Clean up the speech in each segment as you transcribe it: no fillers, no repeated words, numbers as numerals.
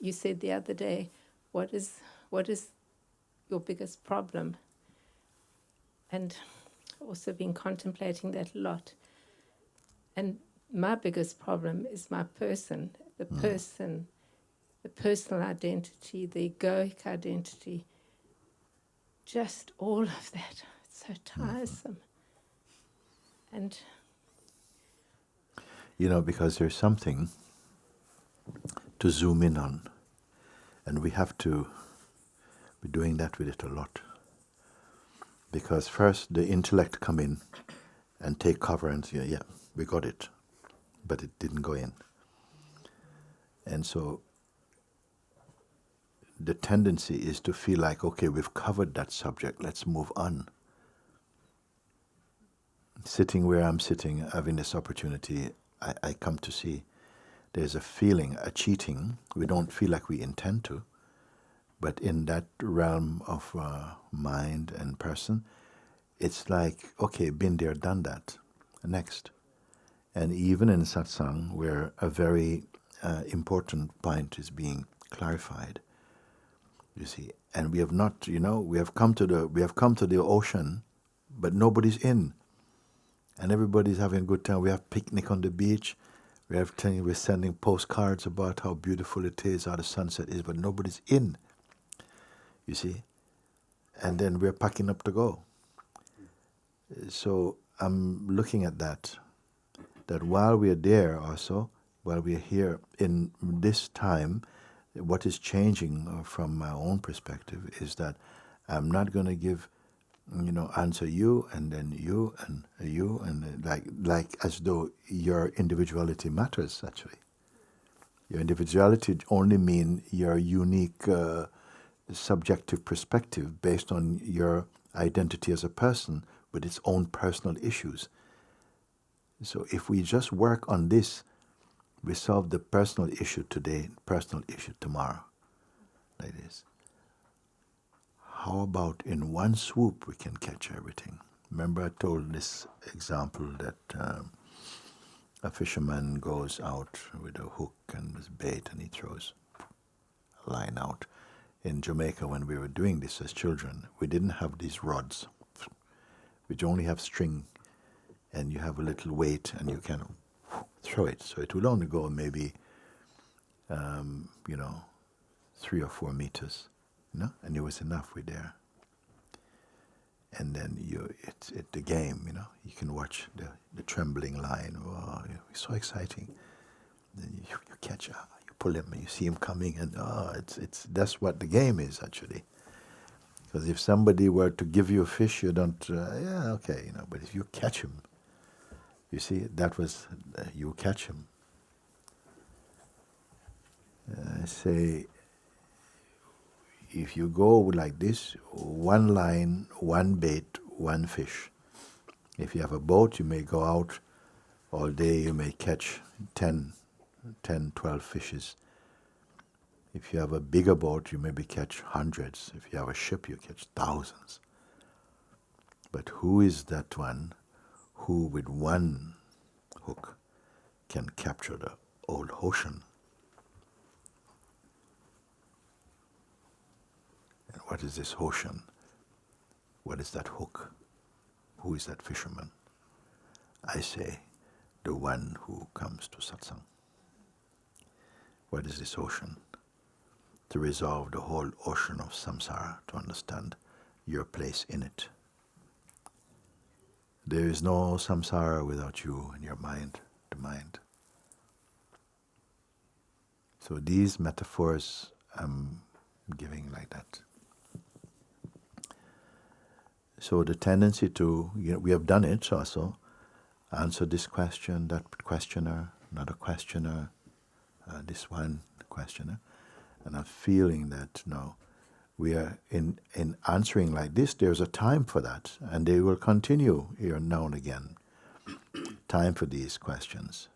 You said the other day, what is your biggest problem? And also been contemplating that a lot. And my biggest problem is my person, the personal identity, the egoic identity, just all of that. It's so tiresome. And because there's something to zoom in on, and we have to be doing that with it a lot. Because first the intellect come in and take cover and say, yeah, we got it, but it didn't go in. And so the tendency is to feel like, okay, we've covered that subject, let's move on. Sitting where I'm sitting, having this opportunity, I come to see there's a feeling, a cheating. We don't feel like we intend to, but in that realm of mind and person, it's like, okay, been there, done that, next. And even in satsang, where a very important point is being clarified, you see, and we have not, we have come to the ocean, but nobody's in, and everybody's having a good time. We have picnic on the beach. We're sending postcards about how beautiful it is, how the sunset is, but nobody's in. You see, and then we're packing up to go. So I'm looking at that while we're there also, while we're here in this time, what is changing from my own perspective is that I'm not going to give, answer you and then you and you and like as though your individuality matters. Actually, your individuality only mean your unique subjective perspective based on your identity as a person with its own personal issues. So if we just work on this, we solve the personal issue today, personal issue tomorrow, like this. How about in one swoop we can catch everything? Remember I told this example that a fisherman goes out with a hook and his bait and he throws a line out. In Jamaica, when we were doing this as children, we didn't have these rods, which only have string, and you have a little weight and you can throw it. So it will only go maybe, 3 or 4 meters, and it was enough with there. And then it's the game, you can watch the trembling line. Oh, it's so exciting. Then you catch, you pull him, and you see him coming, and that's what the game is actually. Because if somebody were to give you a fish, you don't, okay, but if you catch him, you see, that was, you catch him. Say, if you go like this, one line, one bait, one fish. If you have a boat, you may go out all day, you may catch 10, 12 fishes. If you have a bigger boat, you maybe catch hundreds. If you have a ship, you catch thousands. But who is that one who with one hook can capture the whole ocean? And what is this ocean? What is that hook? Who is that fisherman? I say, the one who comes to satsang. What is this ocean? To resolve the whole ocean of samsara, to understand your place in it. There is no samsara without you and your mind, the mind. So these metaphors I'm giving like that. So the tendency to, we have done it also, answer this question, that questioner, another questioner, this one questioner, and I'm feeling that we are in answering like this, there's a time for that, and they will continue here now and again. Time for these questions.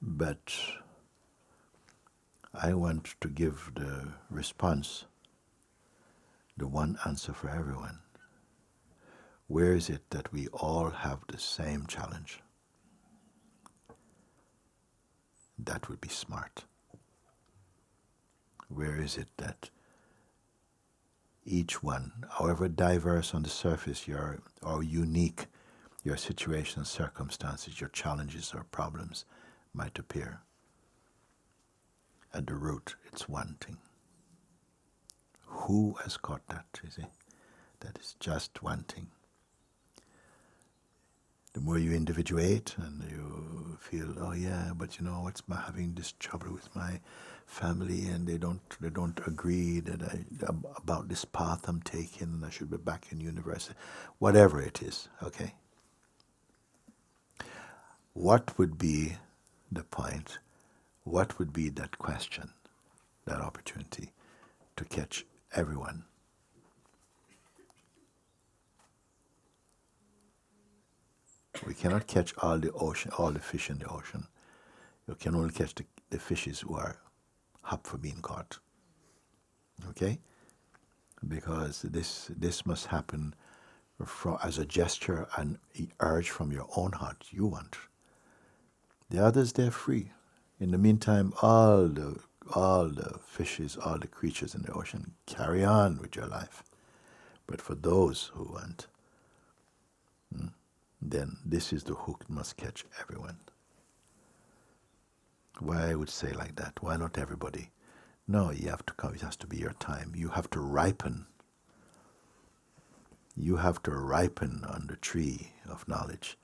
But I want to give the response, the one answer for everyone. Where is it that we all have the same challenge? that would be smart. Where is it that each one, however diverse on the surface or unique your situation, circumstances, your challenges or problems might appear, at the root it's one thing. Who has caught that, you see? That is just one thing. The more you individuate and you feel, oh yeah, but you know what's having this trouble with my family, and they don't agree that about this path I'm taking, and I should be back in university, whatever it is, okay? What would be the point? What would be that question, that opportunity to catch everyone? We cannot catch all the fish in the ocean. You can only catch the fishes who are up for being caught. Okay? Because this must happen as a gesture and urge from your own heart. You want. The others, they're free. In the meantime, all the fishes, all the creatures in the ocean, carry on with your life. But for those who want, then this is the hook that must catch everyone. Why I would say like that? Why not everybody? No, you have to come. It has to be your time. You have to ripen. You have to ripen on the tree of knowledge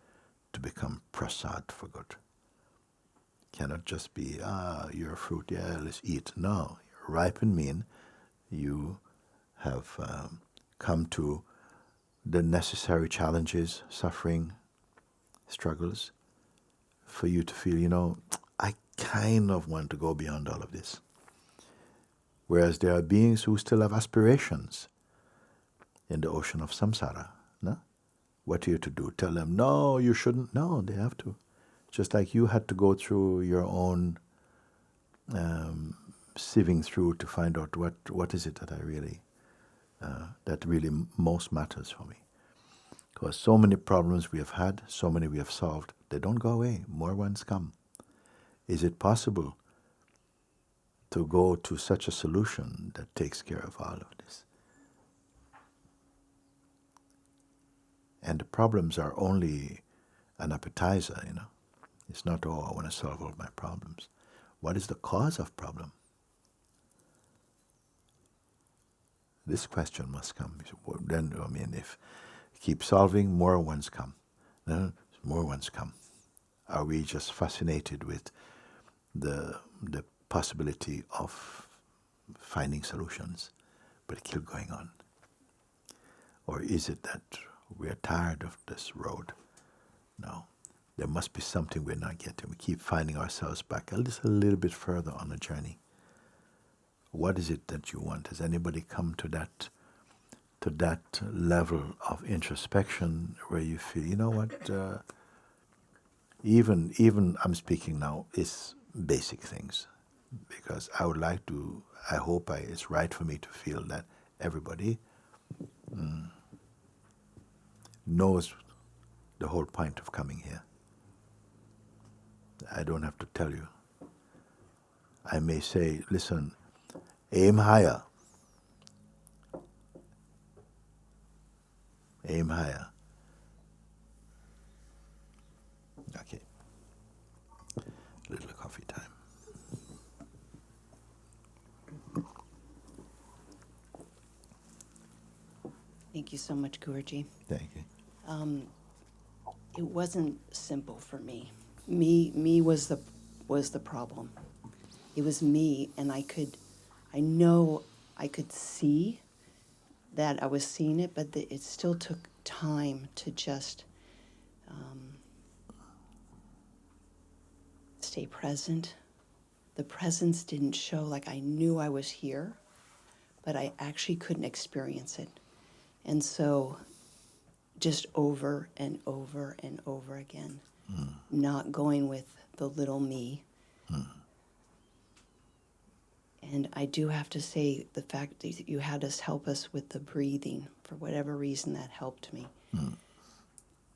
to become prasad for good. Cannot just be, you're a fruit, yeah, let's eat. No, ripen mean you have come to the necessary challenges, suffering, struggles, for you to feel, you know, I kind of want to go beyond all of this. Whereas there are beings who still have aspirations in the ocean of samsara. No? What are you to do? Tell them, no, you shouldn't. No, they have to. Just like you had to go through your own sieving through to find out what is it that that really most matters for me. Because so many problems we have had, so many we have solved, they don't go away. More ones come. Is it possible to go to such a solution that takes care of all of this? And the problems are only an appetizer, you know. It's not, oh, I want to solve all my problems. What is the cause of problem? This question must come. Then, I mean, if you keep solving, more ones come. Then more ones come. Are we just fascinated with the possibility of finding solutions, but keep going on? Or is it that we are tired of this road? No. There must be something we're not getting. We keep finding ourselves back just a little bit further on the journey. What is it that you want? Has anybody come to that level of introspection where you feel, you know what, even I'm speaking now, it's basic things. Because I would like to, I hope it's right for me to feel that everybody knows the whole point of coming here. I don't have to tell you. I may say, listen, aim higher. Aim higher. Okay. Little coffee time. Thank you so much, Guruji. Thank you. It wasn't simple for me. Me was the problem. It was me, and I know I could see that I was seeing it, but it still took time to just stay present. The presence didn't show, like I knew I was here, but I actually couldn't experience it. And so just over and over and over again, not going with the little me. And I do have to say, the fact that you had us help us with the breathing, for whatever reason, that helped me.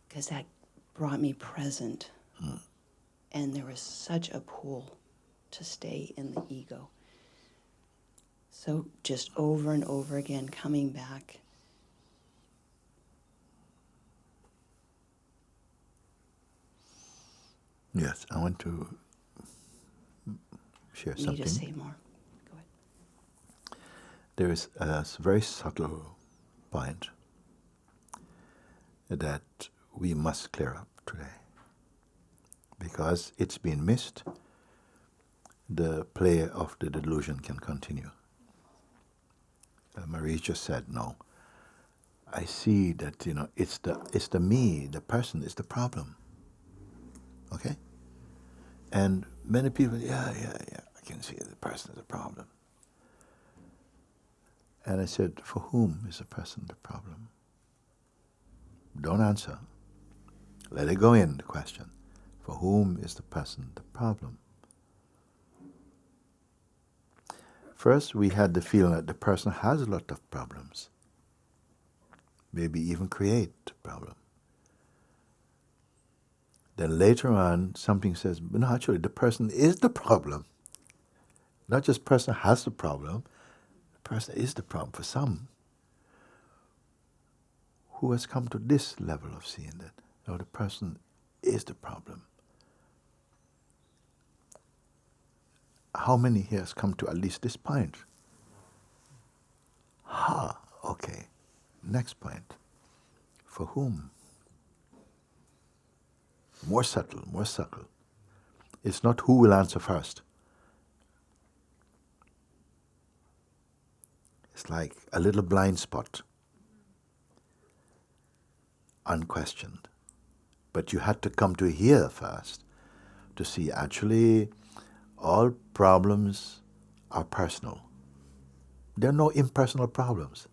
Because that brought me present. And there was such a pull to stay in the ego. So just over and over again, coming back. Yes, I want to share Me something. to say more. Go ahead. There is a very subtle point that we must clear up today. Because it's been missed, the play of the delusion can continue. Marie just said, no, I see that, it's the me, the person is the problem. Okay? And many people, yeah, I can see the person is the problem. And I said, for whom is the person the problem? Don't answer. Let it go in, the question. For whom is the person the problem? First, we had the feeling that the person has a lot of problems. Maybe even create a problem. Then later on, something says, but no, actually, the person is the problem. Not just person has the problem, the person is the problem for some who has come to this level of seeing that, no, the person is the problem. How many here has come to at least this point? Okay. Next point. For whom? More subtle, more subtle. It's not who will answer first. It's like a little blind spot. Unquestioned. But you had to come to here first to see actually all problems are personal. There are no impersonal problems.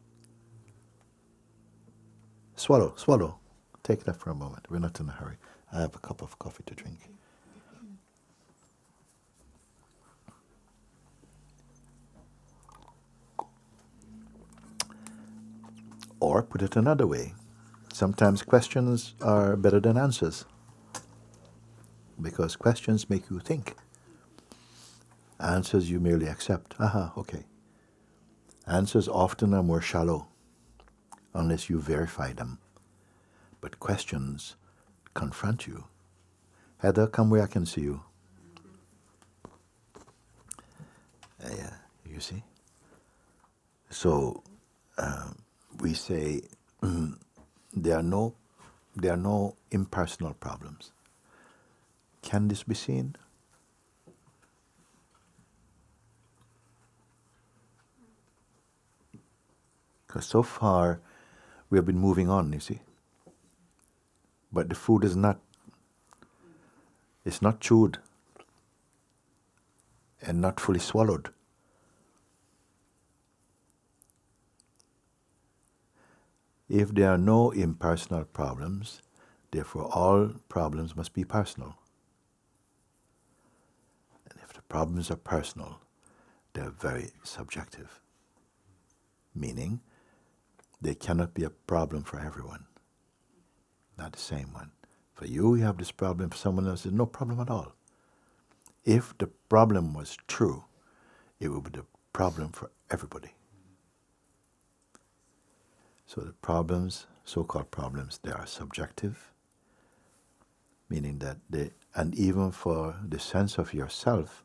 Swallow, swallow. Take that for a moment. We're not in a hurry. I have a cup of coffee to drink. Or put it another way. Sometimes questions are better than answers. Because questions make you think. Answers you merely accept. Okay. Answers often are more shallow, unless you verify them. But questions confront you. Heather, come where I can see you. Yeah, you see? So, we say there are no impersonal problems. Can this be seen? Because so far we have been moving on, you see. But the food is not chewed and not fully swallowed. If there are no impersonal problems, therefore all problems must be personal. And if the problems are personal, they're very subjective. Meaning, they cannot be a problem for everyone. Not the same one. For you have this problem, for someone else, there's no problem at all. If the problem was true, it would be the problem for everybody. So the problems, so-called problems, they are subjective, meaning that and even for the sense of yourself,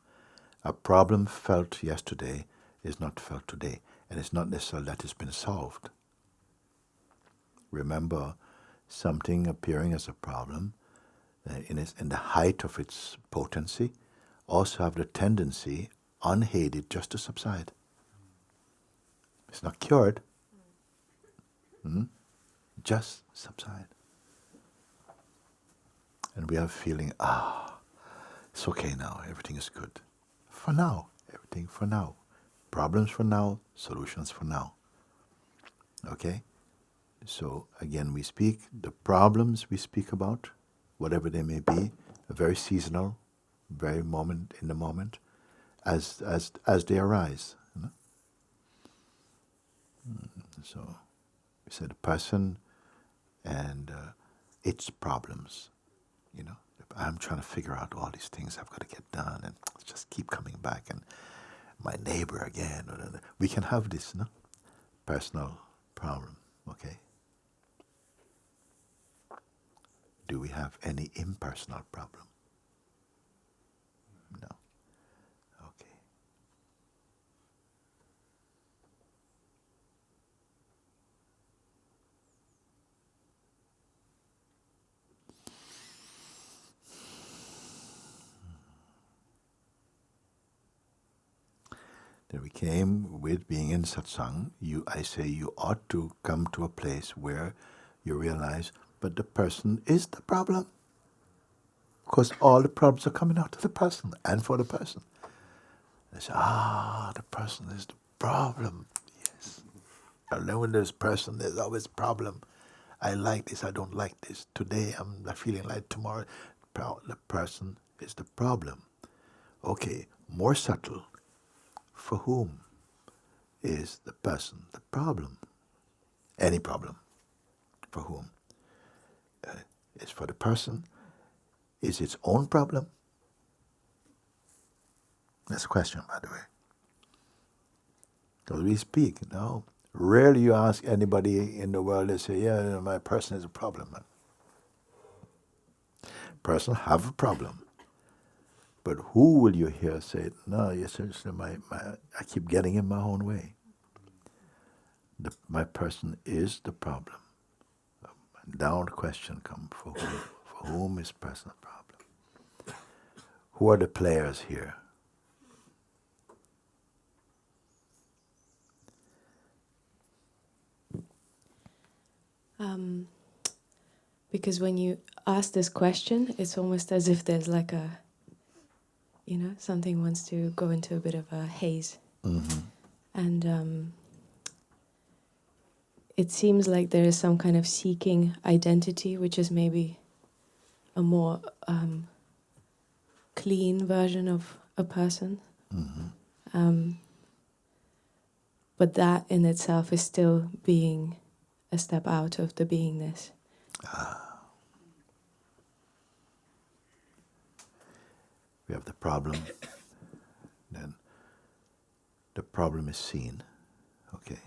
a problem felt yesterday is not felt today, and it's not necessarily that it's been solved. Remember, something appearing as a problem in the height of its potency also have the tendency, unhated, just to subside. It's not cured. Just subside. And we have a feeling, it's okay now, everything is good. For now, everything for now. Problems for now, solutions for now. Okay? So again, we speak, the problems we speak about, whatever they may be, are very seasonal, very moment in the moment, as they arise. So we said the person and its problems, the I'm trying to figure out all these things I've got to get done, and just keep coming back, and my neighbor again. We can have this, no? Personal problem, okay? Do we have any impersonal problem? No. Okay. Then we came with being in satsang. I say you ought to come to a place where you realize, but the person is the problem. Because all the problems are coming out of the person and for the person. They say, the person is the problem. Yes. And then when there's person, there's always problem. I like this, I don't like this. Today I'm not feeling like tomorrow. The person is the problem. Okay, more subtle. For whom is the person the problem? Any problem. For whom? Is for the person. Is its own problem? That's a question, by the way. Because we speak, rarely you ask anybody in the world, they say, yeah, my person is a problem. Person have a problem. But who will you hear say, no, yes, I keep getting in my own way. My person is the problem. Now the question comes, for whom is person a problem? Who are the players here? Because when you ask this question, it's almost as if there's like a, something wants to go into a bit of a haze. Mm-hmm. And it seems like there is some kind of seeking identity, which is maybe a more clean version of a person. Mm-hmm. But that in itself is still being a step out of the beingness. We have the problem, then the problem is seen, okay.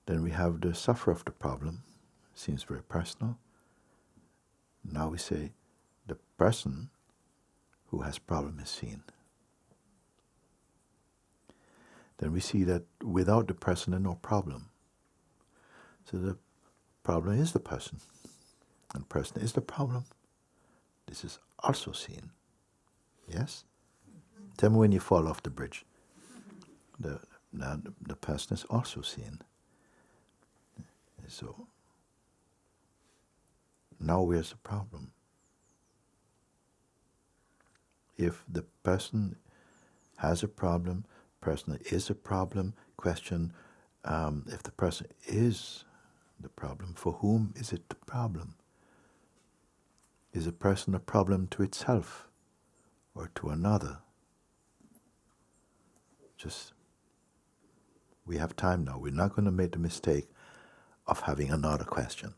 Then we have the sufferer of the problem, seems very personal. Now we say the person who has problem is seen. Then we see that without the person there's no problem. So the problem is the person. And person is the problem. This is also seen. Yes? Tell me when you fall off the bridge. The person is also seen. So now where's the problem? If the person has a problem, person is a problem, question, if the person is the problem, for whom is it the problem? Is a person a problem to itself or to another? We have time now. We're not going to make the mistake of having another question,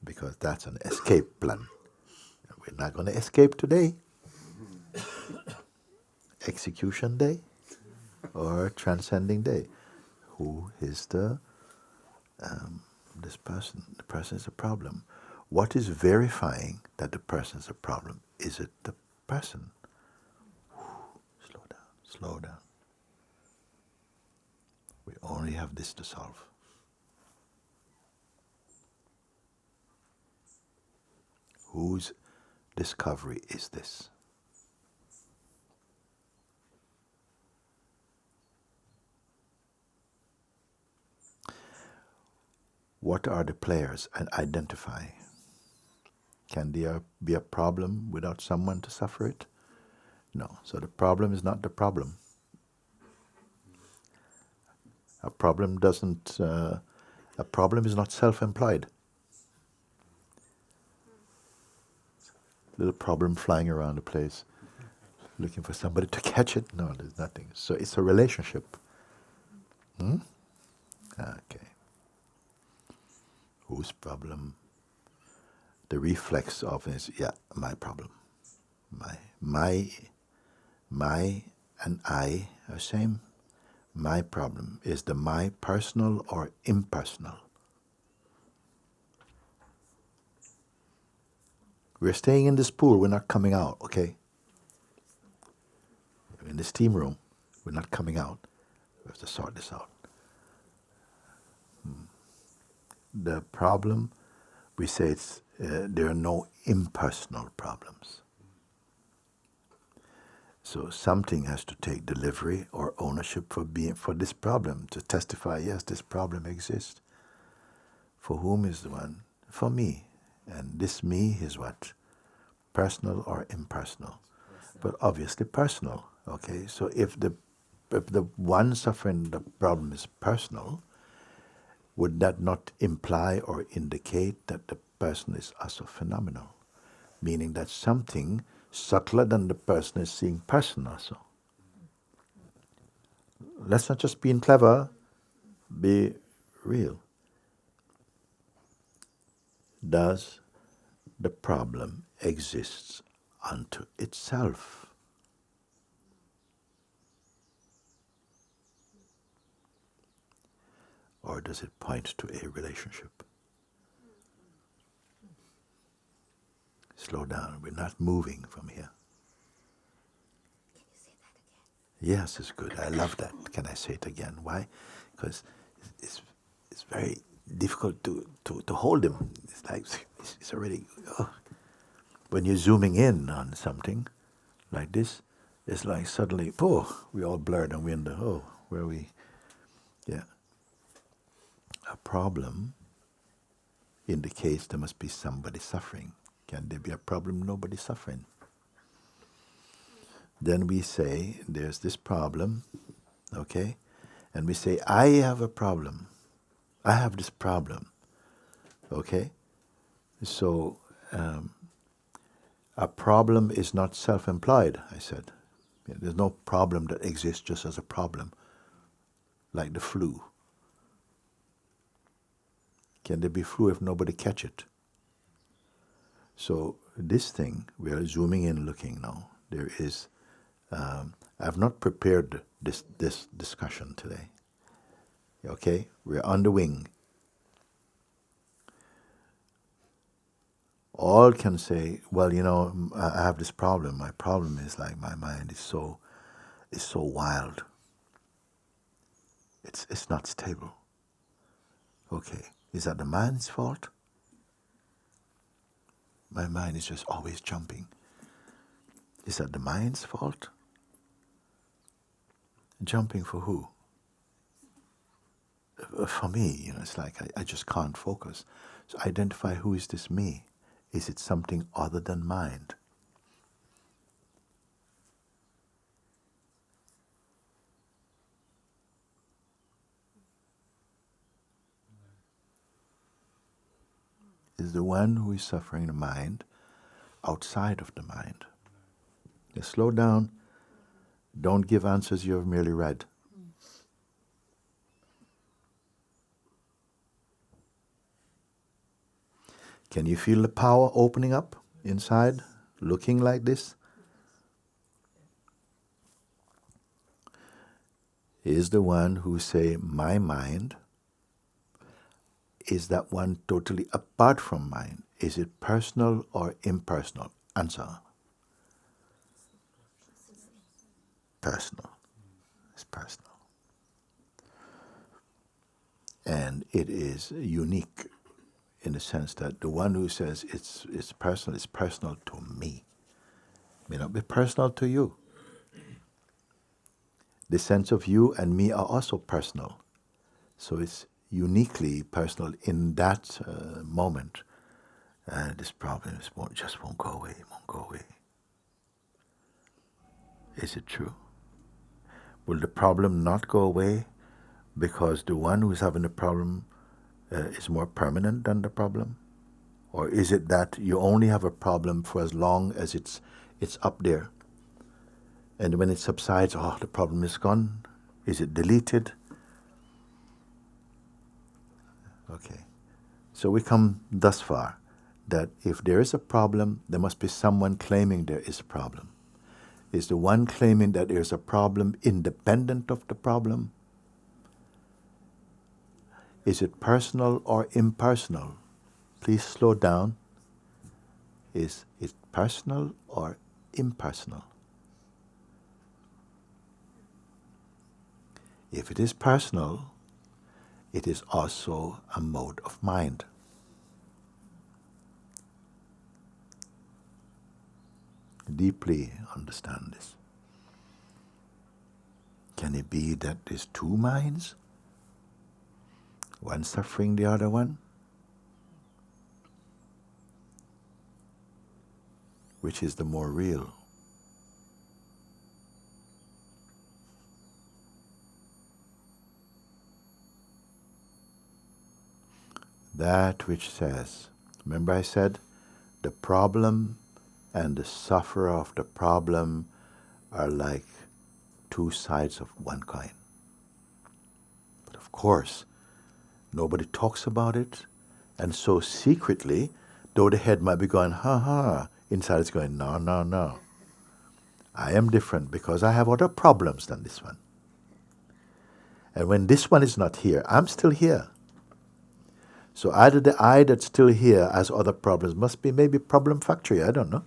because that's an escape plan. We're not going to escape today. Execution day or transcending day. Who is this person? The person is a problem. What is verifying that the person is a problem? Is it the person? Slow down, slow down. We only have this to solve. Whose discovery is this? What are the players, and identify? Can there be a problem without someone to suffer it? No. So the problem is not the problem. A problem is not self-employed. Little problem flying around the place, looking for somebody to catch it. No, there's nothing. So it's a relationship. Okay. Whose problem the reflex of is, yeah, my problem. My and I are same. My problem. Is the my personal or impersonal? We're staying in this pool, we're not coming out, okay? In the steam room, we're not coming out. We have to sort this out. The problem, we say it's, there are no impersonal problems. So something has to take delivery or ownership for this problem, to testify, yes, this problem exists. For whom is the one? For me. And this me is what? Personal or impersonal? But obviously personal, okay? So if the one suffering the problem is personal, would that not imply or indicate that the person is also phenomenal? Meaning that something subtler than the person is seeing person also. Let's not just be clever, be real. Does the problem exist unto itself? Or does it point to a relationship? Slow down, we're not moving from here. Can you say that again? Yes, it's good. I love that. Can I say it again? Why? Because it's very difficult to hold him. It's like, it's already, oh. When you're zooming in on something like this, it's like suddenly, oh, we all blurred and we're in the, oh, where we, yeah. A problem indicates there must be somebody suffering. Can there be a problem? Nobody suffering. Then we say, there's this problem, okay? And we say, I have a problem. I have this problem, okay? So, a problem is not self-employed, I said. There's no problem that exists just as a problem, like the flu. Can there be flu if nobody catch it? So this thing, we are zooming in looking now. There is, I've not prepared this discussion today. Okay, we're on the wing. All can say, well, you know, I have this problem. My problem is like my mind is so wild. It's not stable. Okay, is that the mind's fault? My mind is just always jumping. Is that the mind's fault? Jumping for who? For me, you know, it's like I just can't focus. So identify, who is this me? Is it something other than mind? Is the one who is suffering the mind outside of the mind? Just slow down. Don't give answers you have merely read. Can you feel the power opening up inside, looking like this? Is the one who say, my mind, is that one totally apart from mind? Is it personal or impersonal? Answer. Personal. It's personal. And it is unique in the sense that the one who says it's personal to me. It may not be personal to you. The sense of you and me are also personal. So it's uniquely personal in that moment. This problem just won't go away, won't go away. Is it true? Will the problem not go away because the one who's having the problem is more permanent than the problem? Or is it that you only have a problem for as long as it's up there? And when it subsides, oh, the problem is gone? Is it deleted? Okay. So we come thus far. that if there is a problem, there must be someone claiming there is a problem. Is the one claiming that there is a problem independent of the problem? Is it personal or impersonal? Please slow down. Is it personal or impersonal? If it is personal, it is also a mode of mind. Deeply understand this. Can it be that there's two minds? One suffering the other one? Which is the more real? That which says, remember I said, the problem and the sufferer of the problem are like two sides of one coin. But of course, nobody talks about it, and so secretly, though the head might be going, ha ha, inside it's going, no, no, no. I am different because I have other problems than this one. And when this one is not here, I'm still here. So either the I that's still here has other problems, must be maybe problem factory, I don't know.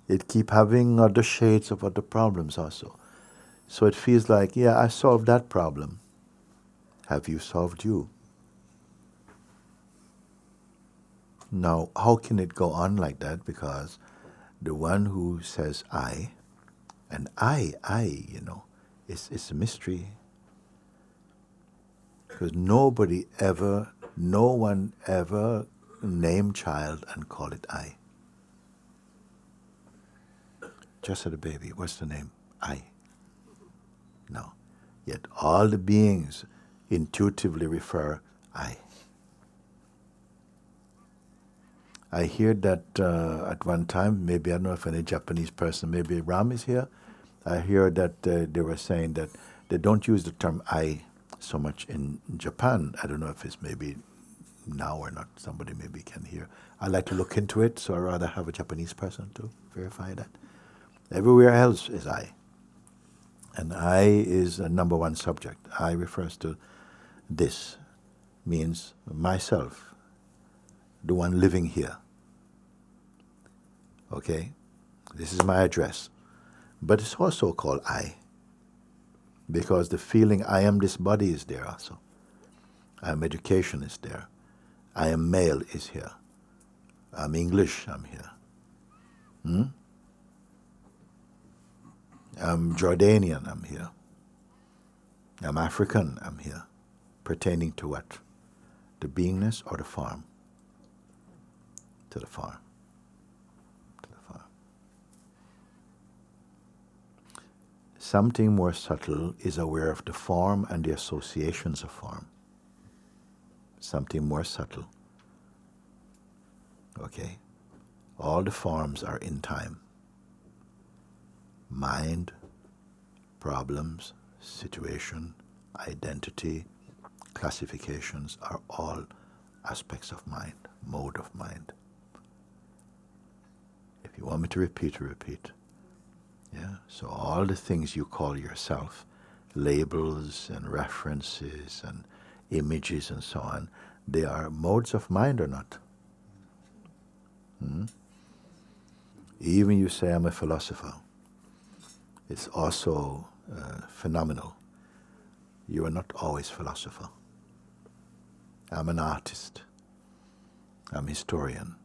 It keep having other shades of other problems also. So it feels like, yeah, I solved that problem. Have you solved you? Now, how can it go on like that? Because the one who says I, and I, it's a mystery. Because no one ever name child and call it I. Just as a baby, what's the name? I. No. Yet all the beings intuitively refer I. I hear that at one time, maybe I don't know if any Japanese person, maybe Ram is here, I hear that they were saying that they don't use the term I so much in Japan. I don't know if it's maybe now or not. Somebody maybe can hear. I'd like to look into it, so I'd rather have a Japanese person to verify that. Everywhere else is I. And I is a number one subject. I refers to this, means myself, the one living here. Okay? This is my address. But it's also called I, because the feeling I am this body is there also. I am education is there. I am male is here. I'm English, I'm here. I'm Jordanian, I'm here. I'm African, I'm here. Pertaining to what? The beingness or the farm? To the farm. To the farm. Something more subtle is aware of the form and the associations of form. Something more subtle. Okay? All the forms are in time. Mind, problems, situation, identity, classifications are all aspects of mind, mode of mind. If you want me to repeat, repeat. Yeah? So all the things you call yourself, labels and references and images and so on, they are modes of mind or not? Even you say I'm a philosopher. It's also phenomenal. You are not always philosopher. I'm an artist. I'm a historian.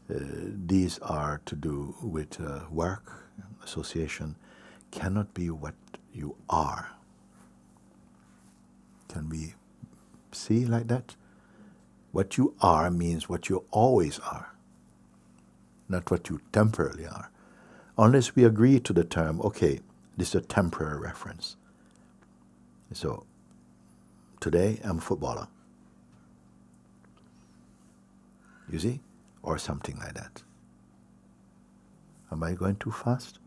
These are to do with work, association, cannot be what you are. Can we see like that? What you are means what you always are, not what you temporarily are. Unless we agree to the term, okay, this is a temporary reference. So, today I'm a footballer. You see? Or something like that. Am I going too fast?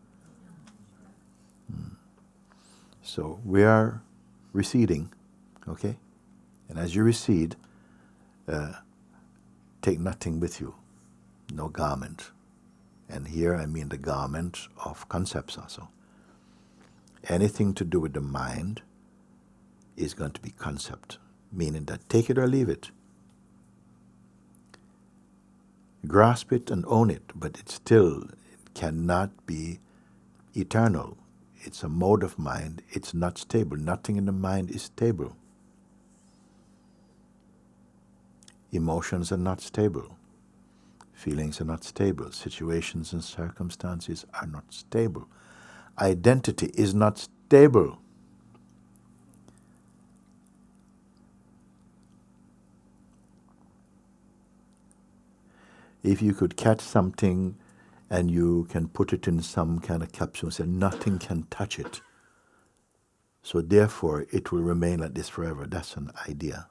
So, we are receding, okay? And as you recede, take nothing with you, no garment. And here I mean the garment of concepts also. Anything to do with the mind is going to be concept, meaning that take it or leave it. Grasp it and own it, but it cannot be eternal. It's a mode of mind. It's not stable. Nothing in the mind is stable. Emotions are not stable. Feelings are not stable. Situations and circumstances are not stable. Identity is not stable. If you could catch something and you can put it in some kind of capsule and say nothing can touch it, so therefore it will remain like this forever, that's an idea.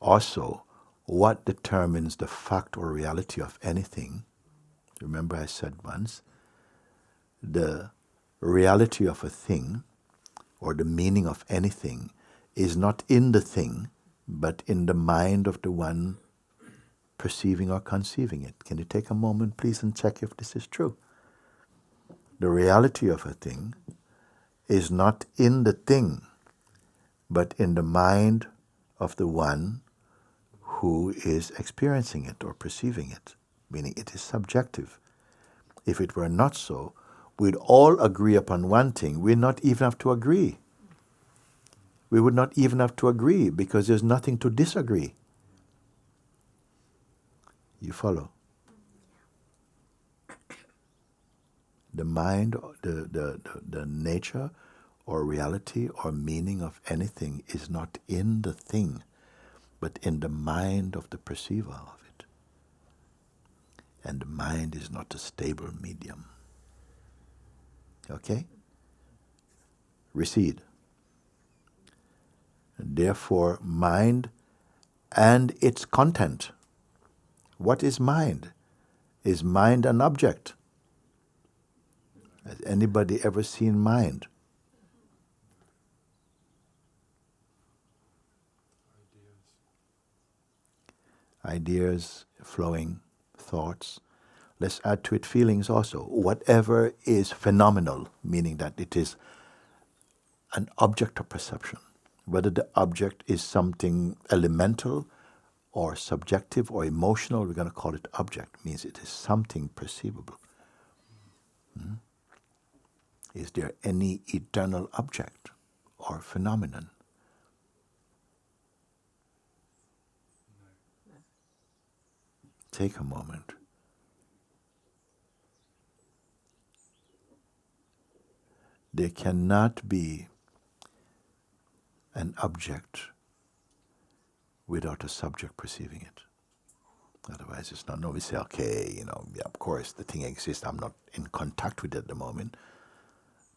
Also, what determines the fact or reality of anything? Remember I said once, the reality of a thing or the meaning of anything is not in the thing, but in the mind of the one perceiving or conceiving it. Can you take a moment, please, and check if this is true? The reality of a thing is not in the thing, but in the mind of the one who is experiencing it or perceiving it, meaning it is subjective. If it were not so, we'd all agree upon one thing. We'd not even have to agree. We would not even have to agree because there's nothing to disagree. You follow? The mind, the nature or reality or meaning of anything is not in the thing, but in the mind of the perceiver of it. And the mind is not a stable medium. Okay? Recede. And therefore, mind and its content. What is mind? Is mind an object? Has anybody ever seen mind? Ideas, flowing, thoughts. Let's add to it feelings also. Whatever is phenomenal, meaning that it is an object of perception. Whether the object is something elemental or subjective or emotional, we're going to call it object. Means it is something perceivable. Is there any eternal object or phenomenon? Take a moment. There cannot be an object without a subject perceiving it. Otherwise it's not. No, we say, okay, yeah, of course the thing exists. I'm not in contact with it at the moment,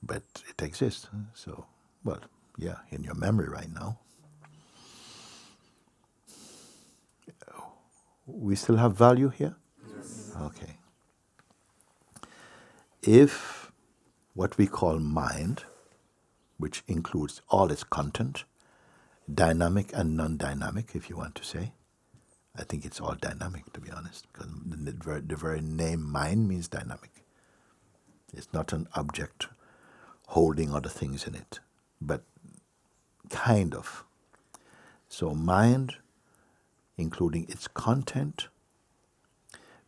but it exists. So, well, yeah, in your memory right now. We still have value here? Yes. Okay. If what we call mind, which includes all its content, dynamic and non-dynamic, if you want to say. I think it's all dynamic, to be honest, because the very name mind means dynamic. It's not an object holding other things in it, but kind of. So mind, including its content,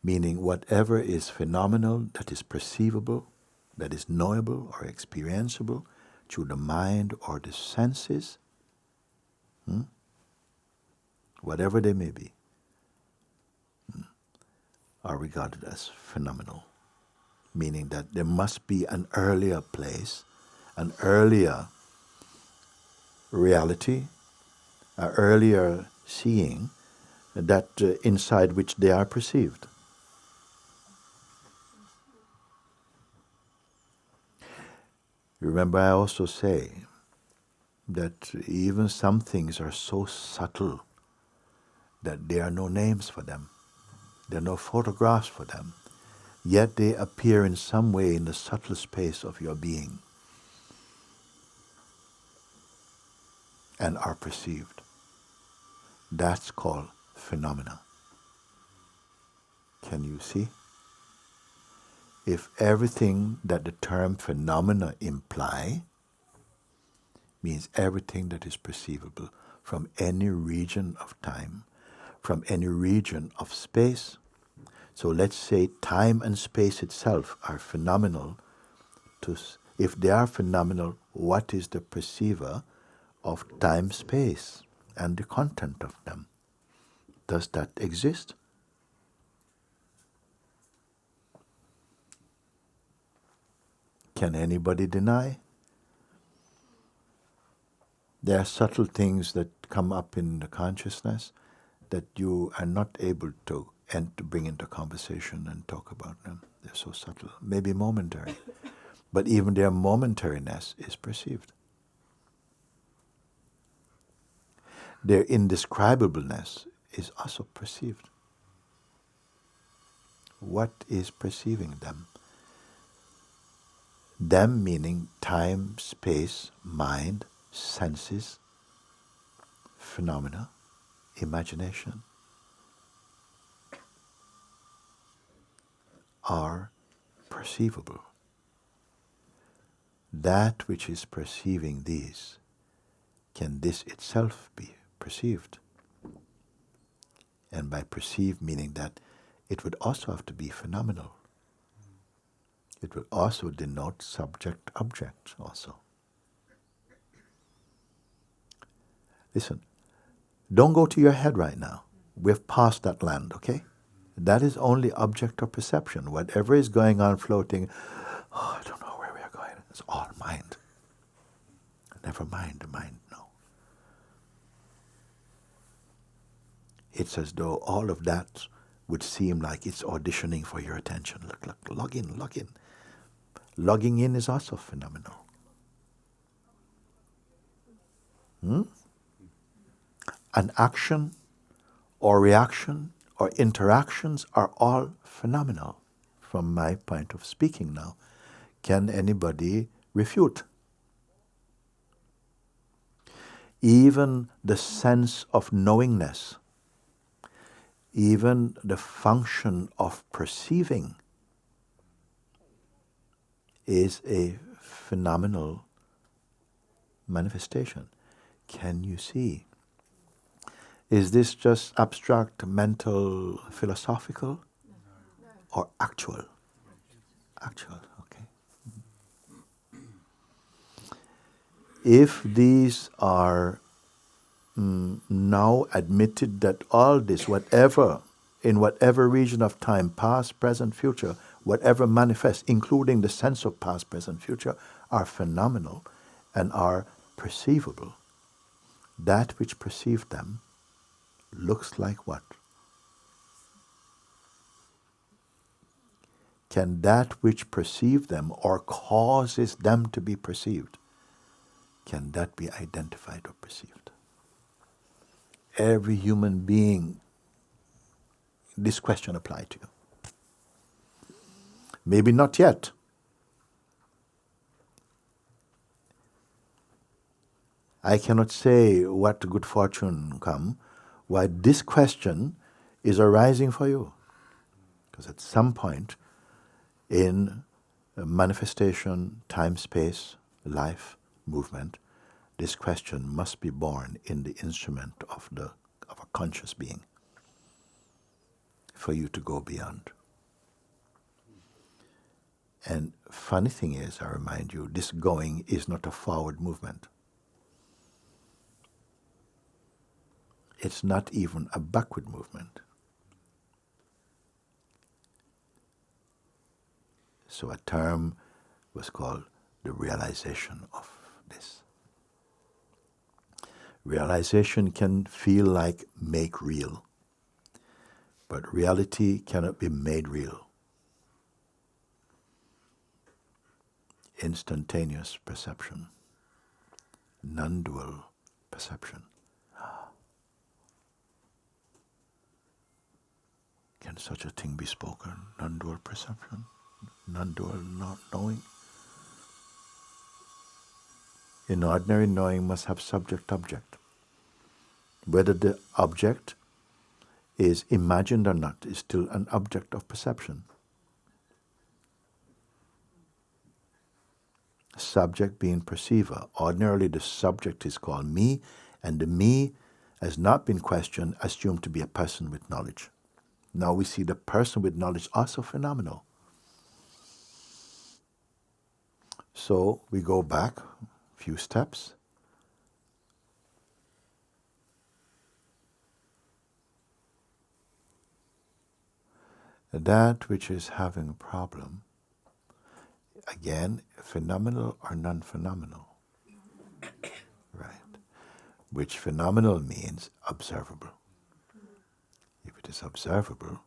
meaning whatever is phenomenal, that is perceivable, that is knowable or experienceable through the mind or the senses, whatever they may be, are regarded as phenomenal, meaning that there must be an earlier place, an earlier reality, an earlier seeing that inside which they are perceived. Remember, I also say that even some things are so subtle that there are no names for them. There are no photographs for them. Yet they appear in some way in the subtle space of your being and are perceived. That's called phenomena. Can you see? If everything that the term phenomena imply means everything that is perceivable from any region of time, from any region of space. So let's say time and space itself are phenomenal. If they are phenomenal, what is the perceiver of time, space, and the content of them? Does that exist? Can anybody deny? There are subtle things that come up in the consciousness that you are not able to bring into conversation and talk about them. They're so subtle, maybe momentary. But even their momentariness is perceived. Their indescribableness is also perceived. What is perceiving them? Them meaning time, space, mind, senses, phenomena, imagination, are perceivable. That which is perceiving these, can this itself be perceived? And by perceived meaning that it would also have to be phenomenal. It would also denote subject-object also. Listen, don't go to your head right now. We've passed that land, okay? That is only object of perception. Whatever is going on floating, oh, I don't know where we are going. It's all mind. Never mind the mind, no. It's as though all of that would seem like it's auditioning for your attention. Look, log in, log in. Logging in is also phenomenal. An action or reaction or interactions are all phenomenal from my point of speaking now. Can anybody refute? Even the sense of knowingness, even the function of perceiving is a phenomenal manifestation. Can you see? Is this just abstract, mental, philosophical, or actual? Actual, okay. If these are now admitted that all this, whatever, in whatever region of time, past, present, future, whatever manifests, including the sense of past, present, future, are phenomenal and are perceivable, that which perceived them looks like what? Can that which perceived them or causes them to be perceived, can that be identified or perceived? Every human being, this question applies to you. Maybe not yet. I cannot say what good fortune come, why this question is arising for you. Because at some point in manifestation, time, space, life, movement, this question must be born in the instrument of a conscious being for you to go beyond. And funny thing is, I remind you, this going is not a forward movement. It's not even a backward movement. So a term was called the realization of this. Realization can feel like make real, but reality cannot be made real. Instantaneous perception, non-dual perception. Can such a thing be spoken? Non-dual perception? Non-dual not knowing? In ordinary knowing must have subject-object. Whether the object is imagined or not, is still an object of perception. Subject being perceiver. Ordinarily the subject is called me, and the me has not been questioned, assumed to be a person with knowledge. Now we see the person with knowledge also phenomenal. So we go back a few steps. That which is having a problem, again, phenomenal or non-phenomenal, right? Which phenomenal means observable. If it is observable,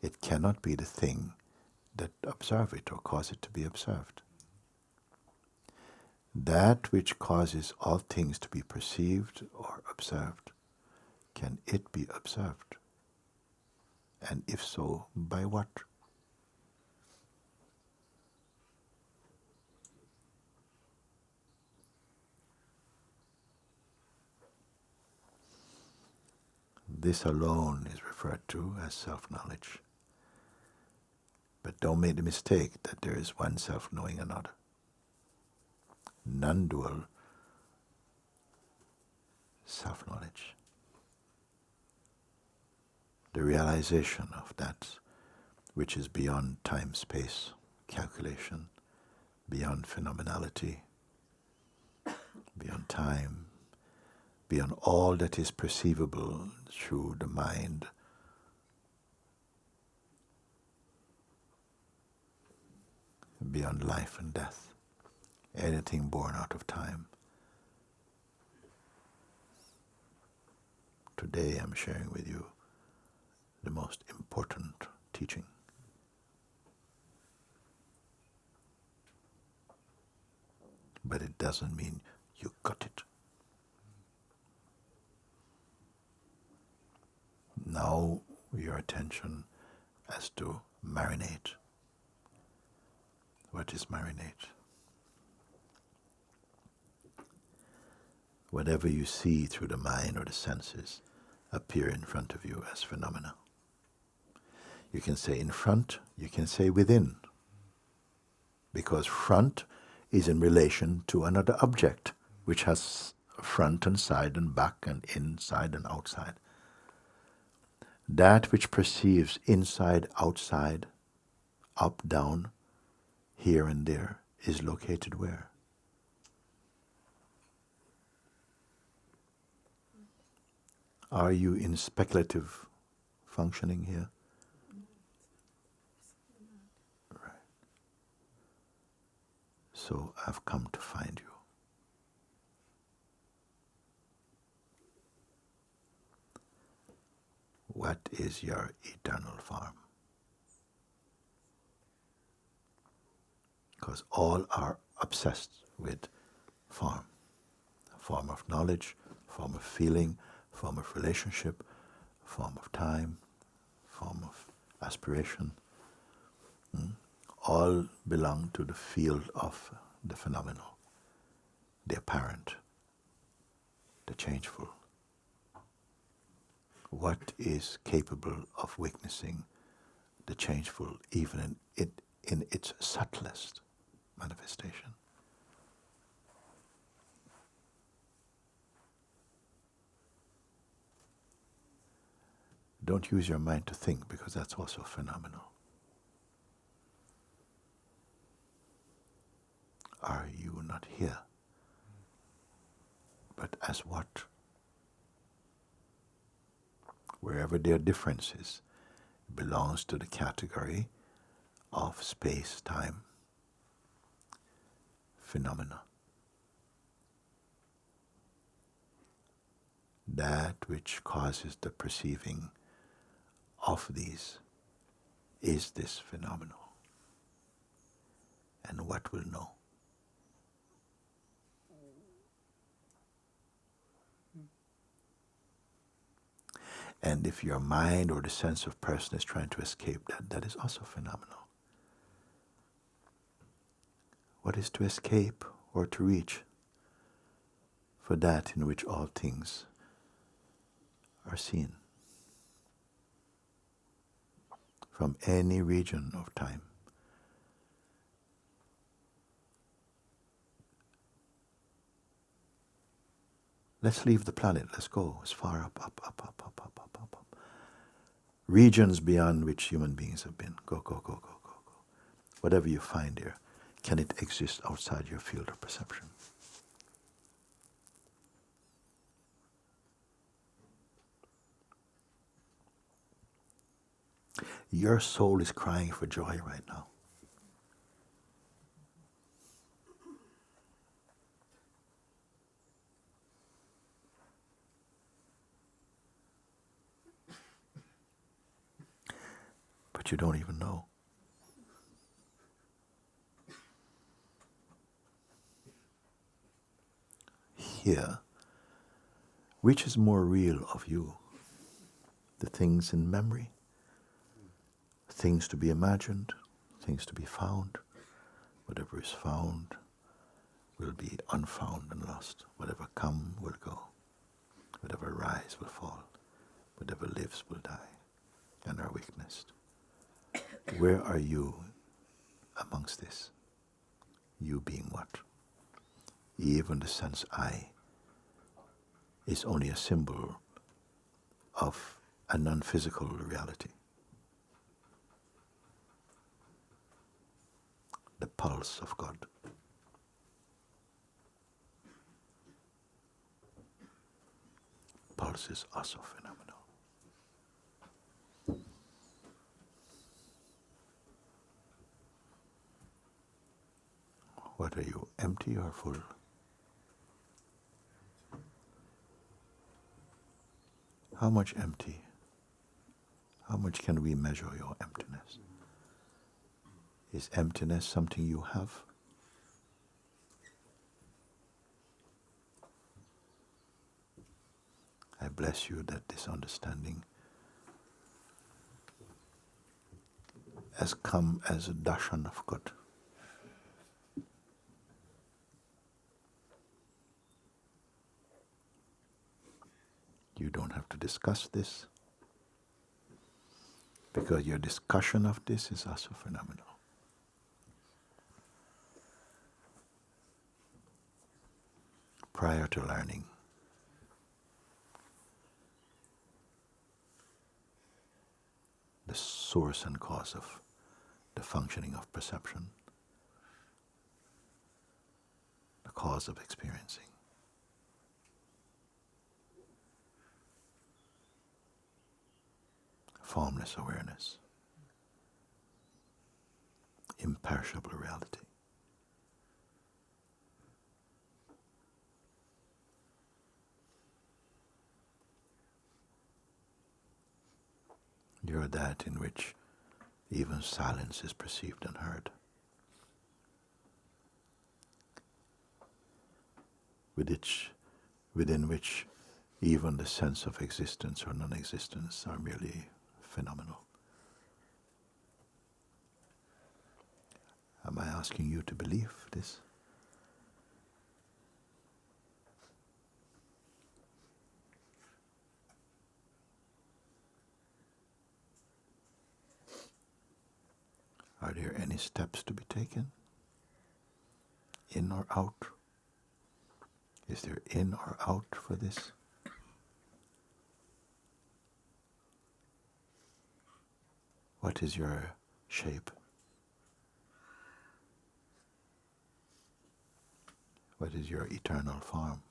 it cannot be the thing that observe it or cause it to be observed. That which causes all things to be perceived or observed, can it be observed? And if so, by what? This alone is referred to as self-knowledge. But don't make the mistake that there is one self knowing another. Non-dual self-knowledge. The realization of that which is beyond time-space calculation, beyond phenomenality, beyond time, beyond all that is perceivable through the mind. Beyond life and death, anything born out of time. Today I'm sharing with you the most important teaching. But it doesn't mean you got it. Now your attention has to marinate. What is marinate? Whatever you see through the mind or the senses appear in front of you as phenomena. You can say in front, you can say within. Because front is in relation to another object, which has front and side and back and inside and outside. That which perceives inside, outside, up, down, here and there, is located where? Are you in speculative functioning here? Right. So I've come to find you. What is your eternal form? Because all are obsessed with form. Form of knowledge, form of feeling, form of relationship, form of time, form of aspiration. All belong to the field of the phenomenal, the apparent, the changeful. What is capable of witnessing the changeful even in its subtlest manifestation? Don't use your mind to think, because that's also phenomenal. Are you not here? But as what? Wherever there are differences, it belongs to the category of space-time phenomena. That which causes the perceiving of these is this phenomenal. And what will know? And if your mind or the sense of person is trying to escape that, that is also phenomenal. What is to escape or to reach? For that in which all things are seen. from any region of time. Let's leave the planet. Let's go as far up, up, up, up, up, up, up, up, up. Regions beyond which human beings have been. Go, go, go, go, go, go. Whatever you find here, can it exist outside your field of perception? Your soul is crying for joy right now. But you don't even know. Here, which is more real of you? The things in memory? Things to be imagined? Things to be found? Whatever is found will be unfound and lost. Whatever come will go. Whatever rise will fall. Whatever lives will die and are witnessed. Where are you amongst this? You being what? Even the sense I is only a symbol of a non-physical reality. The pulse of God. Pulse is also phenomenal. What are you, empty or full? How much empty? How much can we measure your emptiness? Is emptiness something you have? I bless you that this understanding has come as a darshan of God. You don't have to discuss this, because your discussion of this is also phenomenal. Prior to learning, the source and cause of the functioning of perception, the cause of experiencing. Formless awareness, imperishable reality. You're that in which even silence is perceived and heard. Within which even the sense of existence or non-existence are merely phenomenal. Am I asking you to believe this? Are there any steps to be taken? In or out? Is there in or out for this? What is your shape? What is your eternal form?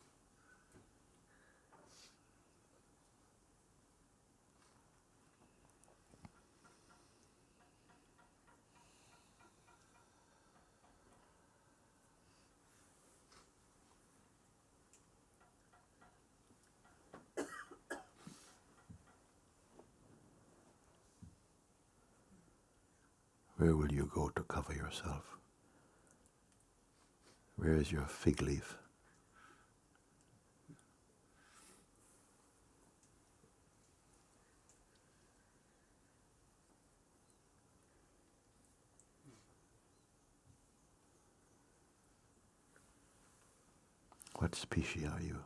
Where will you go to cover yourself? Where is your fig leaf? What species are you?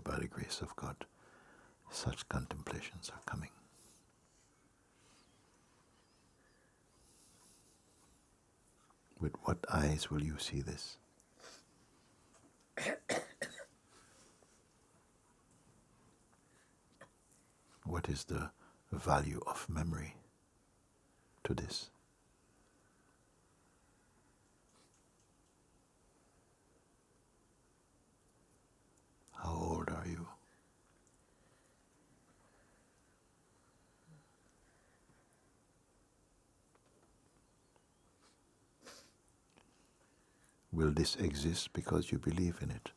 by the grace of God, such contemplations are coming. With what eyes will you see this? What is the value of memory to this? How old are you? Will this exist because you believe in it?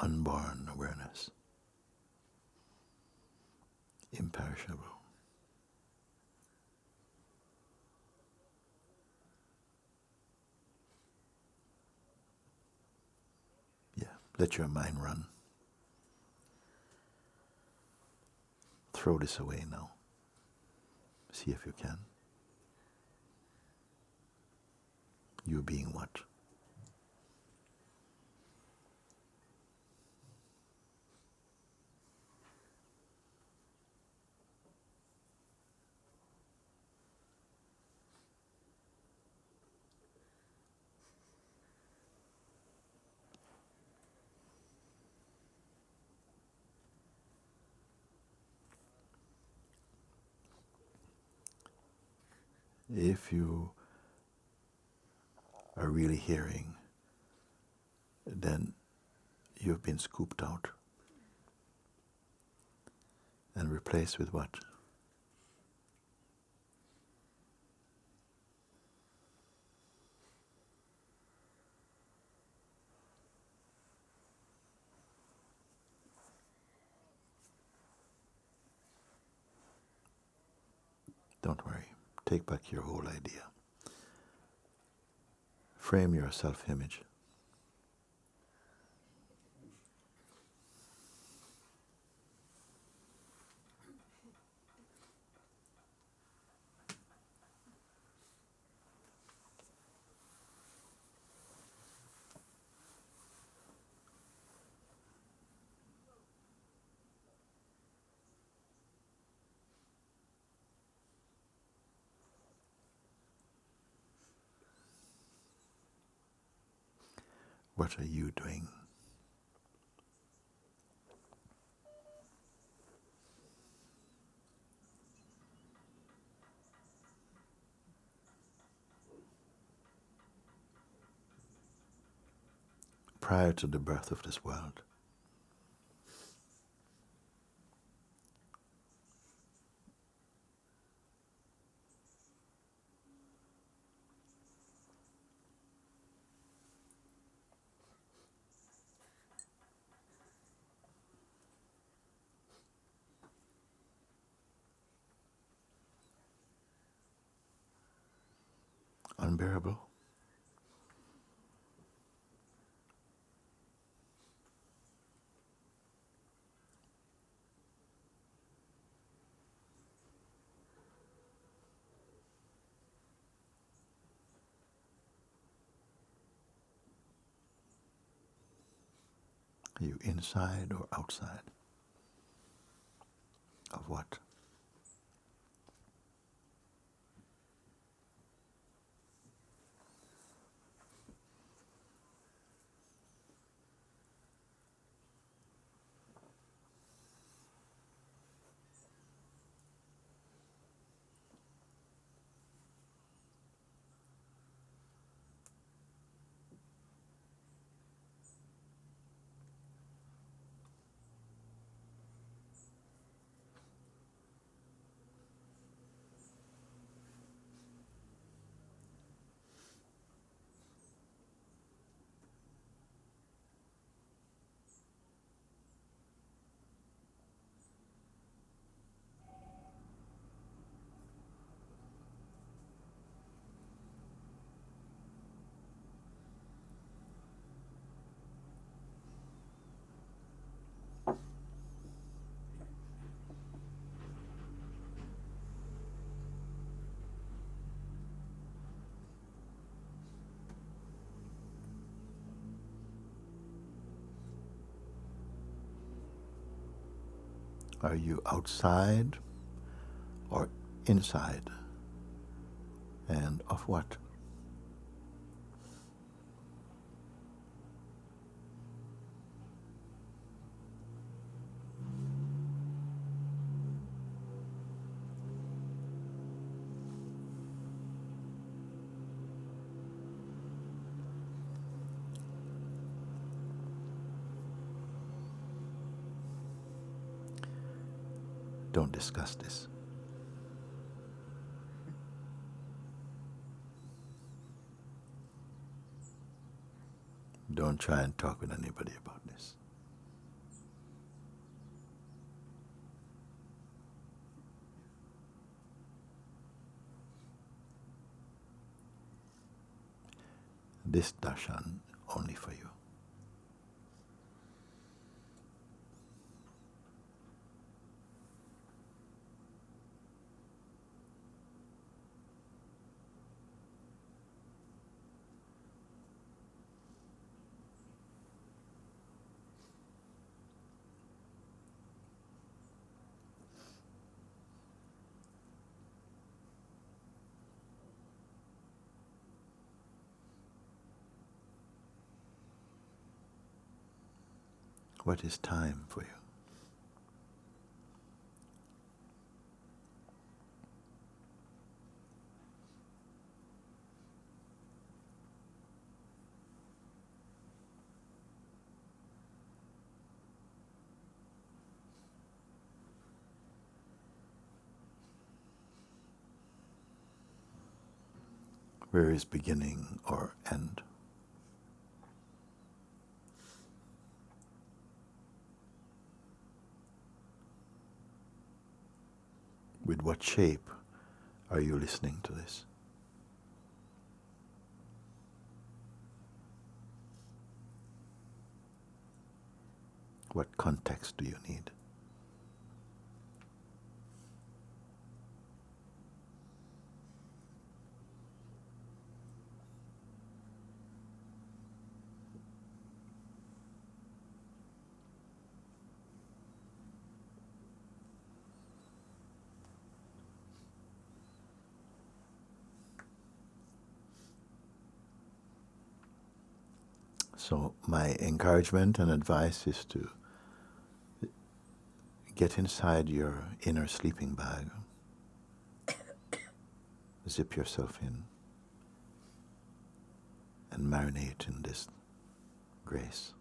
Unborn awareness, imperishable. Yeah, let your mind run. Throw this away now. See if you can. You being what? If you are really hearing, then you've been scooped out and replaced with what? Don't worry. Take back your whole idea. Frame your self-image. What are you doing? Prior to the birth of this world, unbearable. Are you inside or outside of what? Are you outside or inside? And of what? Don't discuss this. Don't try and talk with anybody about this. This darshan only for you. What is time for you? Where is beginning or end? With what shape are you listening to this? What context do you need? So my encouragement and advice is to get inside your inner sleeping bag, zip yourself in, and marinate in this grace.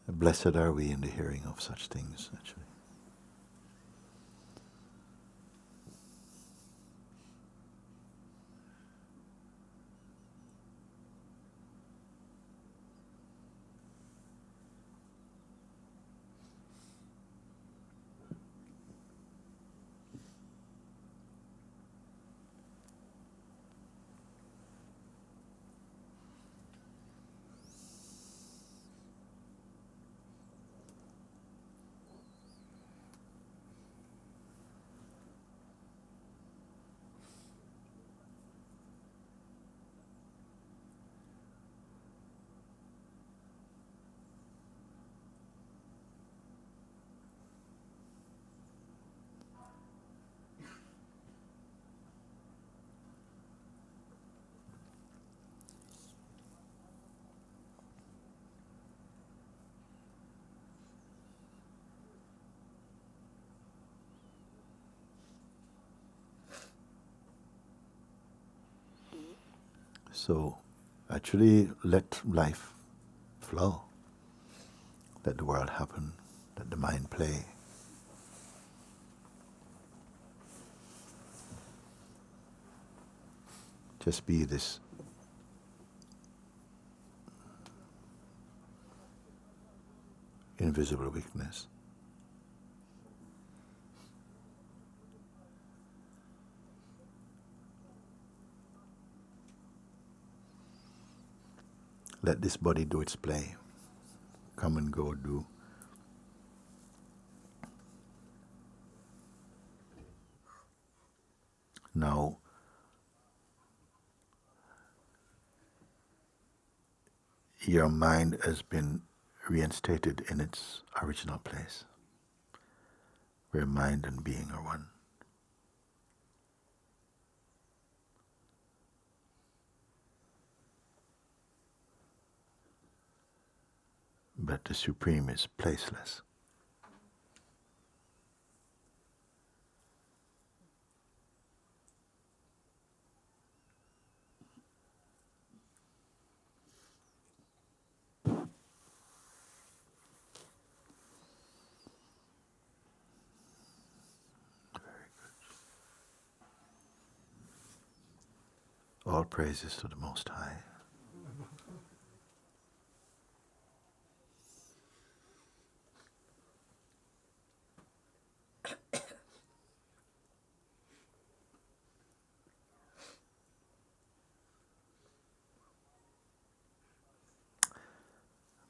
Blessed are we in the hearing of such things, actually. So actually let life flow. Let the world happen. Let the mind play. Just be this invisible weakness. Let this body do its play. Come and go, do. Now, your mind has been reinstated in its original place, where mind and being are one. But the Supreme is placeless. All praises to the Most High.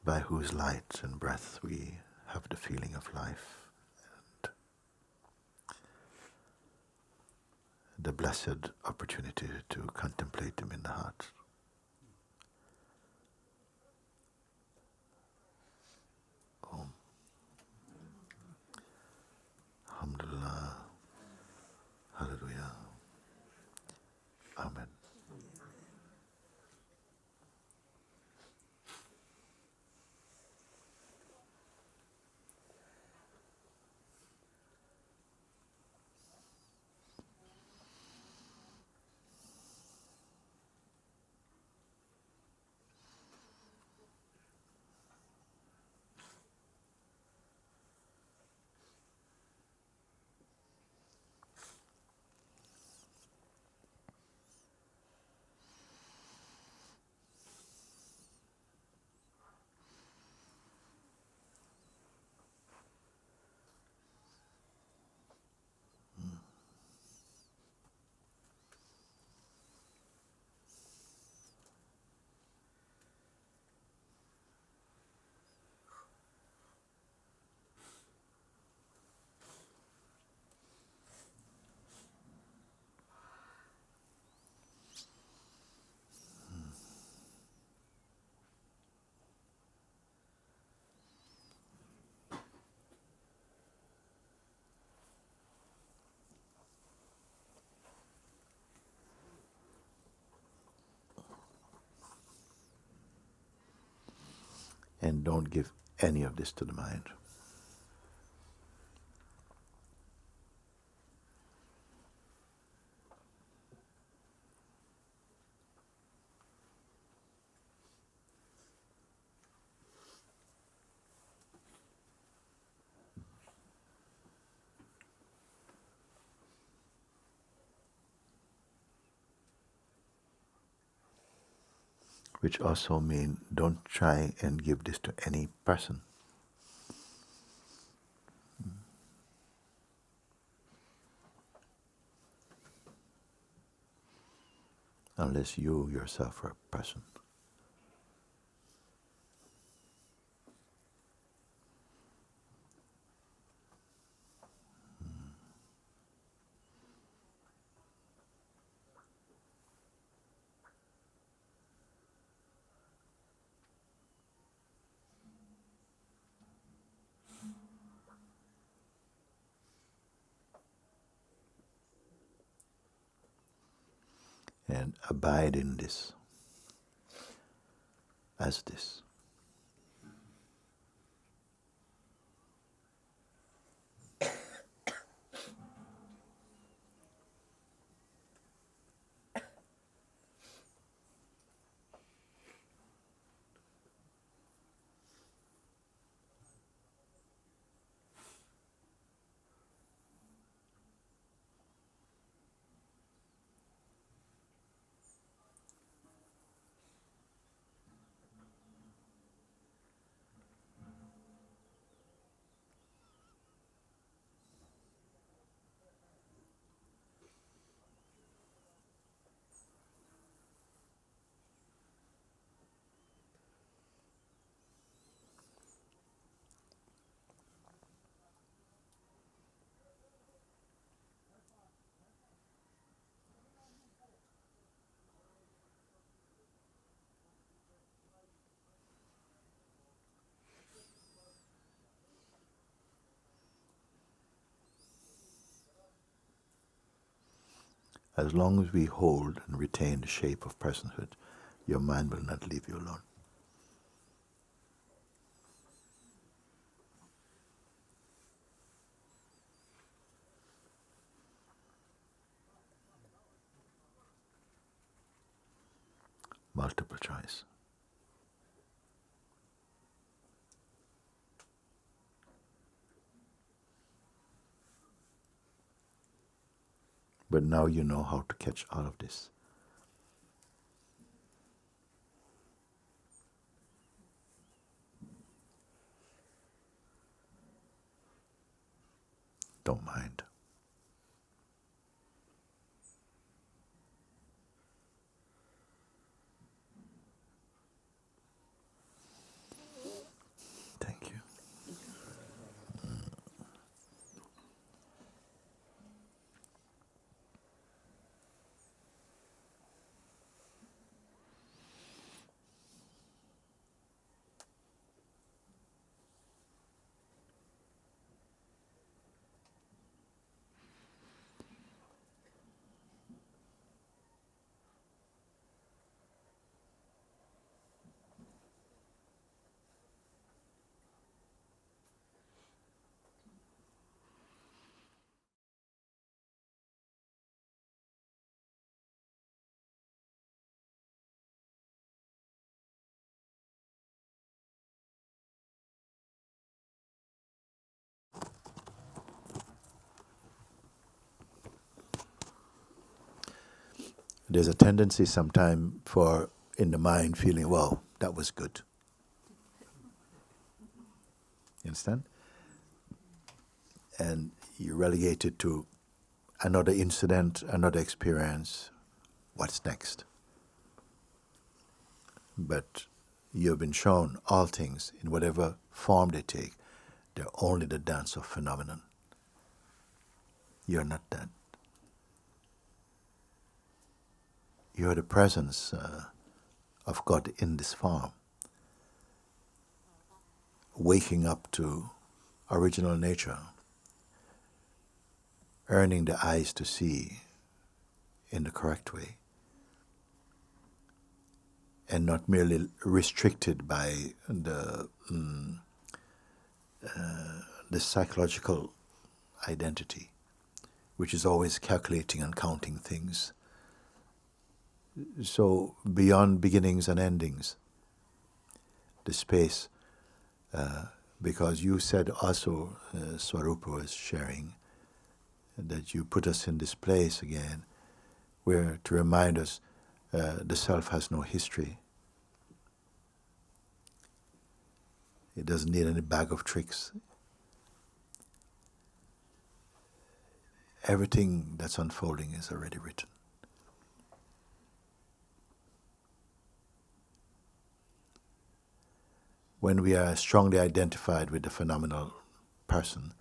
By whose light and breath we have the feeling of life and the blessed opportunity to contemplate Him in the heart. Om. Alhamdulillah. Hallelujah. Amen. And don't give any of this to the mind. Which also means don't try and give this to any person. Unless you yourself are a person. And abide in this as this. As long as we hold and retain the shape of personhood, your mind will not leave you alone. Multiple choice. But now you know how to catch all of this. Don't mind. Thank you. There's a tendency sometime for in the mind feeling, wow, that was good. You understand? And you relegate it to another incident, another experience. What's next? But you've been shown all things, in whatever form they take, they're only the dance of phenomenon. You're not that. You're the presence of God in this form, waking up to original nature, earning the eyes to see in the correct way, and not merely restricted by the psychological identity, which is always calculating and counting things. So beyond beginnings and endings, the space, because you said also, Swarupa was sharing, that you put us in this place again, where to remind us the self has no history. It doesn't need any bag of tricks. Everything that's unfolding is already written. When we are strongly identified with the phenomenal person,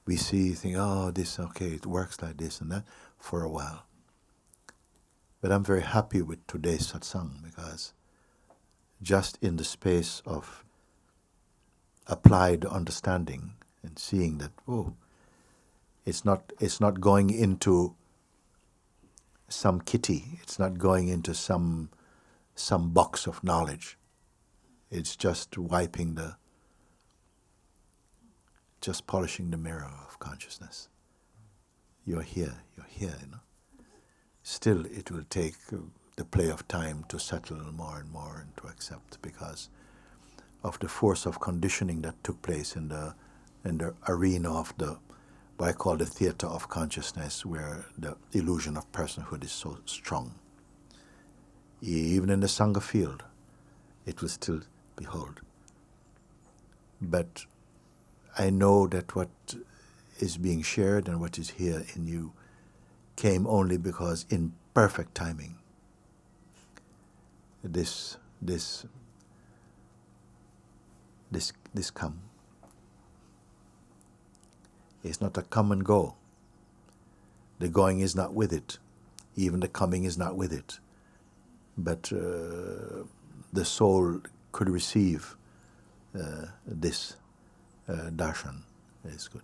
we think, oh, this, okay, it works like this and that for a while. But I'm very happy with today's satsang, because just in the space of applied understanding and seeing that, oh, it's not going into some kitty, it's not going into some box of knowledge. It's just just polishing the mirror of consciousness. You're here, you know. Still, it will take the play of time to settle more and more and to accept, because of the force of conditioning that took place in the arena of what I call the theater of consciousness, where the illusion of personhood is so strong. Even in the Sangha field, it will still behold. But I know that what is being shared and what is here in you came only because in perfect timing, this come. It's not a come and go. The going is not with it. Even the coming is not with it. But the soul could receive this darshan. It's good.